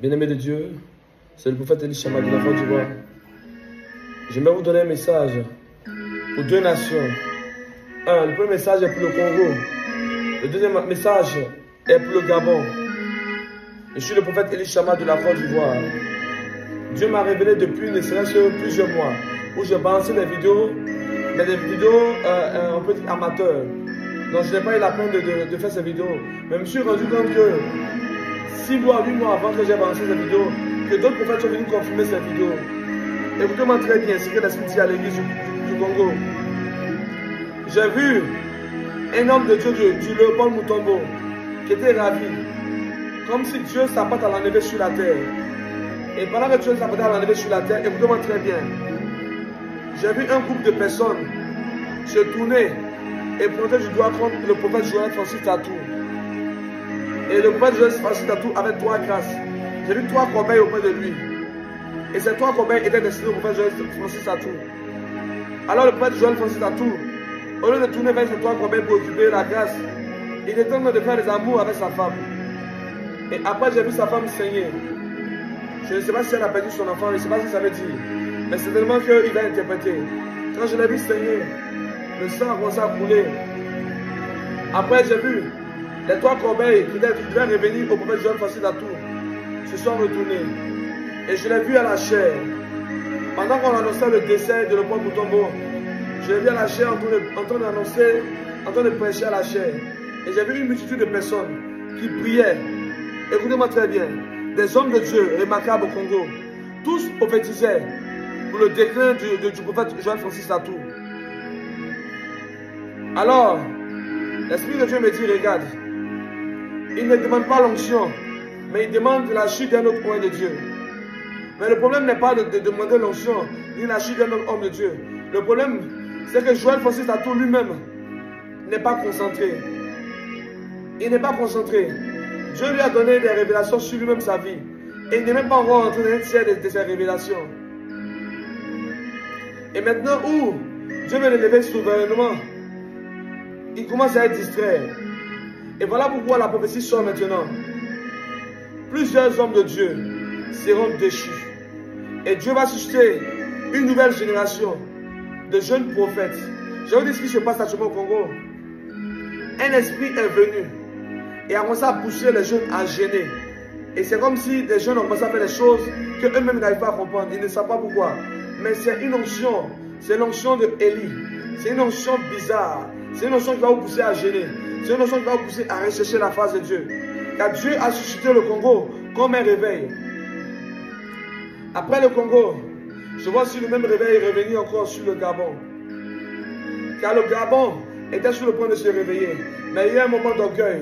Bien-aimé de Dieu, c'est le prophète Elie Chama de la Côte d'Ivoire. J'aimerais vous donner un message pour deux nations. Le premier message est pour le Congo. Le deuxième message est pour le Gabon. Je suis le prophète Elie Chama de la Côte d'Ivoire. Dieu m'a révélé depuis ne serait-ce que plusieurs mois où je balançais des vidéos, mais des vidéos un peu amateurs. Donc je n'ai pas eu la peine de faire ces vidéos. Mais je me suis rendu compte que 6 mois, 8 mois avant que j'ai balancé ces vidéos, que d'autres prophètes sont venus confirmer ces vidéos. Écoutez-moi très bien, c'est que l'Esprit dit à l'église du Congo. J'ai vu un homme de Dieu du Léopold Mutombo qui était ravi. Comme si Dieu s'apprête à l'enlever sur la terre. Et pendant que Dieu s'apprêtait à l'enlever sur la terre, écoutez-moi très bien. J'ai vu un groupe de personnes se tourner et pointer du doigt contre le prophète Joël Francis Tatou. Et le prophète Joël Francis Tatou avait 3 grâces. J'ai vu 3 corbeilles auprès de lui. Et ces 3 corbeilles étaient destinées au prophète Joël Francis Tatou. Alors le prophète Joël Francis Tatou, au lieu de tourner vers ces 3 corbeilles pour occuper la grâce, il était en train de faire des amours avec sa femme. Et après j'ai vu sa femme saigner. Je ne sais pas si elle a perdu son enfant, je ne sais pas ce que ça veut dire. Mais c'est tellement qu'il va interpréter. Quand je l'ai vu saigner, le sang a commencé à couler. Après j'ai vu les 3 corbeilles qui devaient revenir au prophète Joël Francis Tatou se sont retournés. Et je l'ai vu à la chair. Pendant qu'on annonçait le décès de Léopold Mutombo, je l'ai vu à la chair en train d'annoncer, en train de prêcher à la chair. Et j'ai vu une multitude de personnes qui priaient. Écoutez-moi très bien. Des hommes de Dieu remarquables au Congo. Tous prophétisaient pour le déclin du prophète Joël Francis Tatou. Alors, l'Esprit de Dieu me dit, regarde, il ne demande pas l'onction, mais il demande la chute d'un autre homme de Dieu. Mais le problème n'est pas de demander l'onction, ni la chute d'un autre homme de Dieu. Le problème, c'est que Joël Francis Tatou lui-même n'est pas concentré. Il n'est pas concentré. Dieu lui a donné des révélations sur lui-même sa vie. Et il n'est même pas encore entré dans un tiers de ces révélations. Et maintenant où Dieu veut l'élever souverainement, il commence à être distrait. Et voilà pourquoi la prophétie sort maintenant. Plusieurs hommes de Dieu seront déchus. Et Dieu va susciter une nouvelle génération de jeunes prophètes. Je vais vous dire ce qui se passe actuellement au Congo. Un esprit est venu et a commencé à pousser les jeunes à gêner. Et c'est comme si des jeunes ont commencé à faire des choses qu'eux-mêmes n'arrivent pas à comprendre. Ils ne savent pas pourquoi. Mais c'est une onction. C'est l'onction de Élie. C'est une onction bizarre. C'est une onction qui va vous pousser à gêner. C'est une onction qui va vous pousser à rechercher la face de Dieu. Car Dieu a suscité le Congo comme un réveil. Après le Congo, je vois si le même réveil est revenu encore sur le Gabon. Car le Gabon était sur le point de se réveiller. Mais il y a un moment d'orgueil.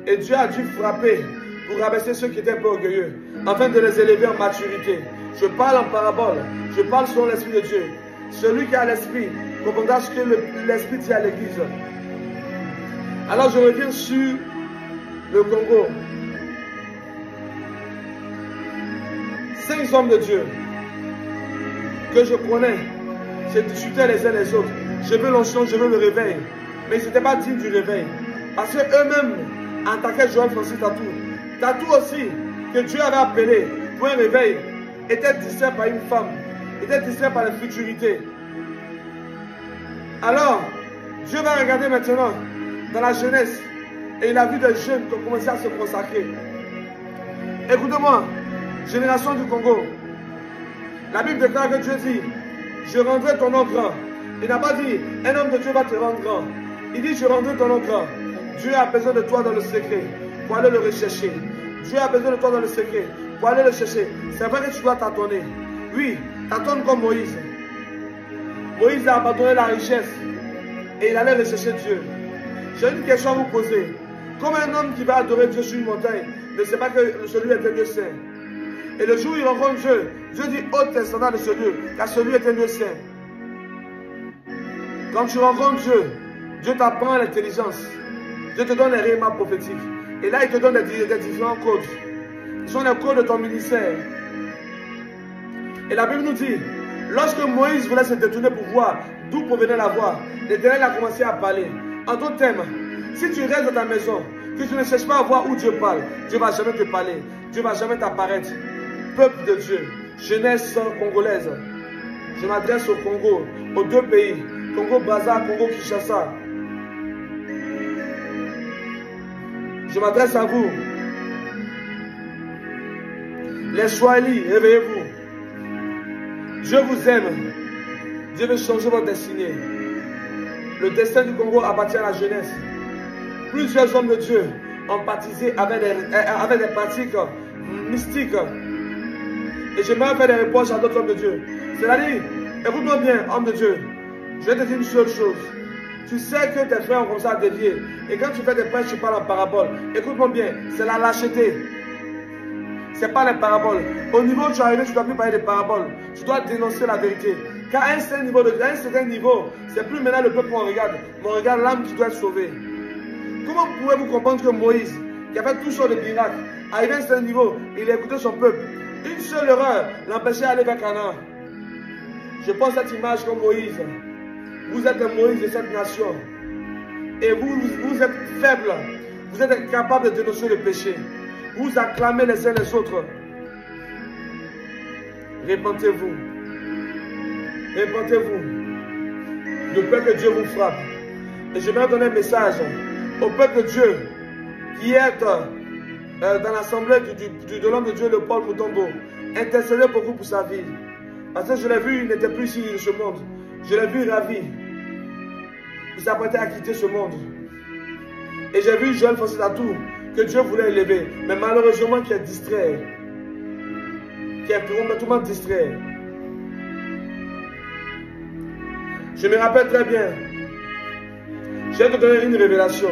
Et Dieu a dû frapper pour rabaisser ceux qui étaient un peu orgueilleux, afin de les élever en maturité. Je parle en parabole, je parle selon l'Esprit de Dieu. Celui qui a l'Esprit comprendra ce que l'Esprit dit à l'Église. Alors je reviens sur le Congo. 5 hommes de Dieu que je connais se discutaient les uns les autres. Je veux l'onction, je veux le réveil. Mais ils n'étaient pas dignes du réveil. Parce qu'eux-mêmes attaquaient Joël Francis Tatou. Tatou aussi, que Dieu avait appelé pour un réveil, était distrait par une femme, était distrait par la futurité. Alors, Dieu va regarder maintenant dans la jeunesse et il a vu des jeunes qui ont commencé à se consacrer. Écoutez-moi, génération du Congo, la Bible déclare que Dieu dit, je rendrai ton nom grand. Il n'a pas dit, un homme de Dieu va te rendre grand. Il dit, je rendrai ton nom grand. Dieu a besoin de toi dans le secret pour aller le rechercher. Dieu a besoin de toi dans le secret pour aller le chercher. C'est vrai que tu dois tâtonner. Oui, tâtonne comme Moïse. Moïse a abandonné la richesse et il allait rechercher Dieu. J'ai une question à vous poser. Comme un homme qui va adorer Dieu sur une montagne ne sait pas que celui est un lieu saint. Et le jour où il rencontre Dieu, Dieu dit ôte tes sandales de ce lieu, car celui est un lieu saint. Quand tu rencontres Dieu, Dieu t'apprend l'intelligence. Dieu te donne les rhémas prophétiques. Et là, il te donne des différents codes. Ce sont les codes de ton ministère. Et la Bible nous dit, lorsque Moïse voulait se détourner pour voir d'où provenait la voix, l'Éternel a commencé à parler. En d'autres termes, si tu restes dans ta maison, Que tu ne cherches pas à voir où Dieu parle. Dieu ne va jamais te parler. Dieu ne va jamais t'apparaître. Peuple de Dieu, jeunesse congolaise, je m'adresse au Congo, aux deux pays, Congo-Brazza, Congo-Kinshasa. Je m'adresse à vous. Les Swahili, réveillez-vous. Dieu vous aime. Dieu veut changer votre destinée. Le destin du Congo appartient à la jeunesse. Plusieurs hommes de Dieu ont baptisé avec des pratiques mystiques. Et j'aimerais faire des reproches à d'autres hommes de Dieu. C'est-à-dire, écoute-moi bien, homme de Dieu. Je vais te dire une seule chose. Tu sais que tes frères ont commencé à dévier. Et quand tu fais des prêches, tu parles en parabole. Écoute-moi bien, c'est la lâcheté. Ce n'est pas les paraboles. Au niveau où tu es arrivé, tu ne dois plus parler de paraboles. Tu dois dénoncer la vérité. Car à un certain niveau, c'est plus maintenant le peuple qu'on regarde, mais on regarde l'âme qui doit être sauvée. Comment pouvez-vous comprendre que Moïse, qui a fait tout sortes de miracles, arrivé à un certain niveau, il a écouté son peuple. Une seule erreur l'empêchait d'aller vers Canaan. Je pense à cette image comme Moïse. Vous êtes le Moïse de cette nation. Et vous êtes faible. Vous êtes incapable de dénoncer le péché. Vous acclamez les uns les autres. Répentez-vous. Répentez-vous. De peur que Dieu vous frappe. Et je vais donner un message au peuple de Dieu qui est dans l'assemblée de l'homme de Dieu, le Paul Mutombo. Intercédez beaucoup pour sa vie. Parce que je l'ai vu, il n'était plus ici de ce monde. Je l'ai vu ravi. Il s'apprêtait à quitter ce monde. Et j'ai vu Joël Francis Atou, que Dieu voulait élever. Mais malheureusement, qui est distrait. Qui est complètement distrait. Je me rappelle très bien. Je vais te donner une révélation.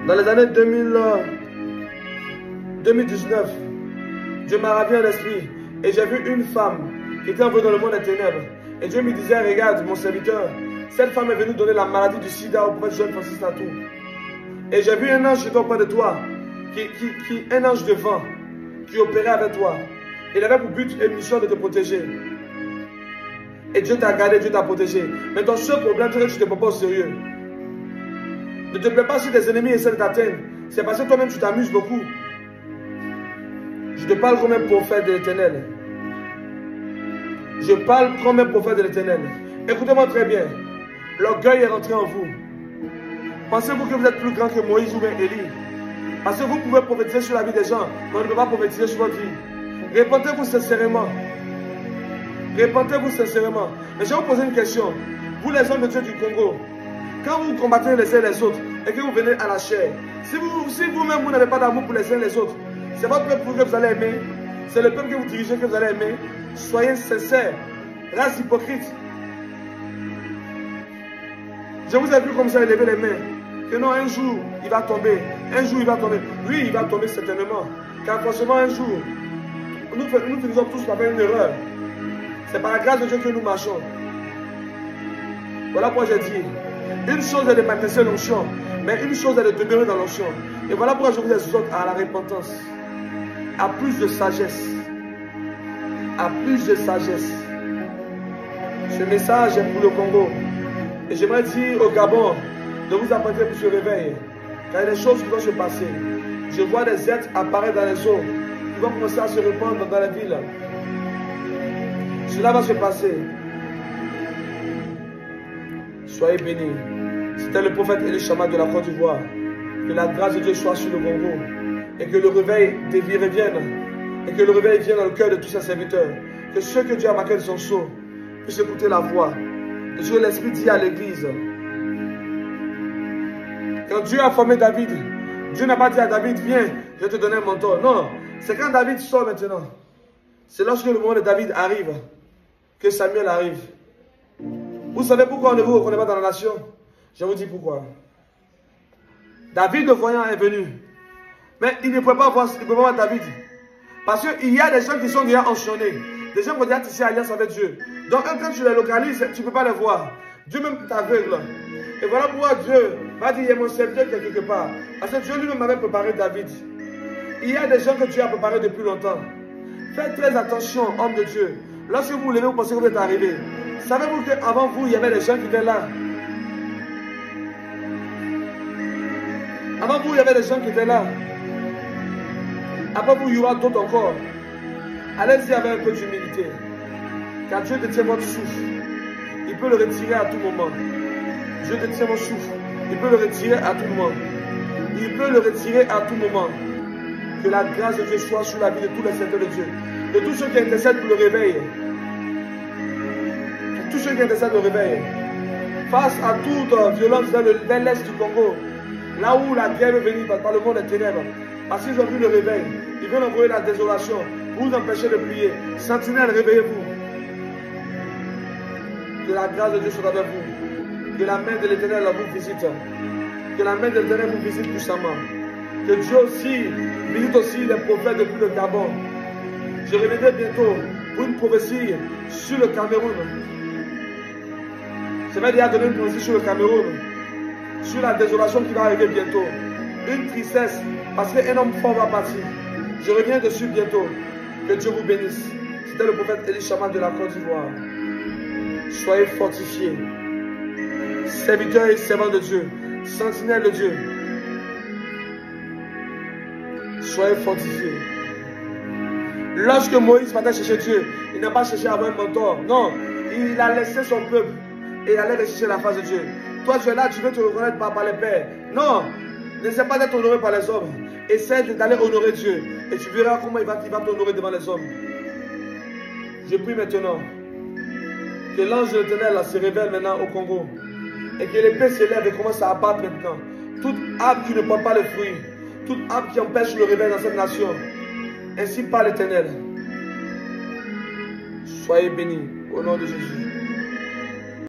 Dans les années 2019, Dieu m'a ravi à l'esprit. Et j'ai vu une femme qui était envoyée dans le monde des ténèbres. Et Dieu me disait, regarde mon serviteur, cette femme est venue donner la maladie du sida au prophète Joël Francis Atou. Et j'ai vu un ange qui était auprès de toi, un ange de vent, qui opérait avec toi. Il avait pour but et mission de te protéger. Et Dieu t'a gardé, Dieu t'a protégé. Mais ton seul problème, c'est que tu ne te prends pas au sérieux. Ne te plaît pas si tes ennemis essaient de t'atteindre. C'est parce que toi-même tu t'amuses beaucoup. Je te parle comme un prophète de l'Éternel. Je parle comme un prophète de l'Éternel. Écoutez-moi très bien. L'orgueil est rentré en vous. Pensez-vous que vous êtes plus grand que Moïse ou bien Élie? Parce que vous pouvez prophétiser sur la vie des gens, mais on ne peut pas prophétiser sur votre vie. Répentez-vous sincèrement. Répentez-vous sincèrement. Mais je vais vous poser une question. Vous les hommes de Dieu du Congo, quand vous combattez les uns les autres et que vous venez à la chair, si vous-même vous n'avez pas d'amour pour les uns les autres, c'est votre peuple que vous allez aimer, c'est le peuple que vous dirigez que vous allez aimer. Soyez sincères, race hypocrite. Je vous ai vu comme ça élever les mains. Que non, un jour, il va tomber. Un jour, il va tomber. Oui, il va tomber certainement. Car forcément, un jour, nous finissons tous par faire une erreur. C'est par la grâce de Dieu que nous marchons. Voilà pourquoi j'ai dit. Une chose est de manifester l'onction, mais une chose est de demeurer dans l'onction. Et voilà pourquoi je vous exhorte à la repentance. À plus de sagesse. À plus de sagesse. Ce message est pour le Congo. Et j'aimerais dire au Gabon de vous apprêter pour ce réveil. Car il y a des choses qui vont se passer. Je vois des êtres apparaître dans les eaux. Qui vont commencer à se répandre dans les villes. Cela va se passer. Soyez bénis. C'était le prophète Elishama de la Côte d'Ivoire. Que la grâce de Dieu soit sur le Congo. Et que le réveil revienne. Et que le réveil vienne dans le cœur de tous ses serviteurs. Que ceux que Dieu a marqués de son sceau puissent écouter la voix. Et ce que l'Esprit dit à l'Église. Quand Dieu a formé David, Dieu n'a pas dit à David, viens, je vais te donner un mentor. Non, c'est quand David sort maintenant. C'est lorsque le moment de David arrive que Samuel arrive. Vous savez pourquoi on ne vous reconnaît pas dans la nation? Je vous dis pourquoi. David le voyant est venu. Mais il ne pouvait pas voir David. Parce qu'il y a des gens qui sont déjà enchaînés. Des gens qui ont déjà tissé alliance avec Dieu. Donc quand tu les localises, tu ne peux pas les voir. Dieu même t'aveugle. Et voilà pourquoi Dieu va dire, il y a mon serviteur quelque part. Parce que Dieu lui-même avait préparé David. Il y a des gens que Dieu a préparés depuis longtemps. Faites très attention, homme de Dieu. Lorsque vous vous levez, vous pensez que vous êtes arrivé. Savez-vous qu'avant vous, il y avait des gens qui étaient là? Avant vous, il y avait des gens qui étaient là. Après vous, il y aura d'autres encore. Allez-y avec un peu d'humilité. Car Dieu détient votre souffle. Il peut le retirer à tout moment. Dieu détient votre souffle. Il peut le retirer à tout moment. Il peut le retirer à tout moment. Que la grâce de Dieu soit sur la vie de tous les serviteurs de Dieu. De tous ceux qui intercèdent pour le réveil. De tous ceux qui intercèdent pour le réveil. Face à toute violence vers l'est du Congo. Là où la guerre est venue par le monde des ténèbres. Parce qu'ils ont vu le réveil. Ils veulent envoyer la désolation pour vous empêcher de prier. Sentinelle, réveillez-vous. Que la grâce de Dieu soit avec vous. Que la main de l'Éternel vous visite. Que la main de l'Éternel vous visite puissamment. Que Dieu aussi visite aussi les prophètes depuis le Gabon. Je reviendrai bientôt pour une prophétie sur le Cameroun. Je vais déjà donner une prophétie sur le Cameroun. Sur la désolation qui va arriver bientôt. Une tristesse parce qu'un homme fort va partir. Je reviens dessus bientôt. Que Dieu vous bénisse. C'était le prophète Elishama de la Côte d'Ivoire. Soyez fortifiés. Serviteurs et servants de Dieu. Sentinelles de Dieu. Soyez fortifiés. Lorsque Moïse partait chercher Dieu, il n'a pas cherché à avoir un mentor. Non, il a laissé son peuple et il allait rechercher la face de Dieu. Toi, tu es là, tu veux te reconnaître par les pères. Non, n'essaie pas d'être honoré par les hommes. Essaie d'aller honorer Dieu. Et tu verras comment il va t'honorer devant les hommes. Je prie maintenant que l'ange de l'Éternel se révèle maintenant au Congo. Et que l'épée s'élève et commence à abattre maintenant. Toute arme qui ne porte pas le fruit. Toute arme qui empêche le réveil dans cette nation. Ainsi par l'Éternel. Soyez bénis au nom de Jésus.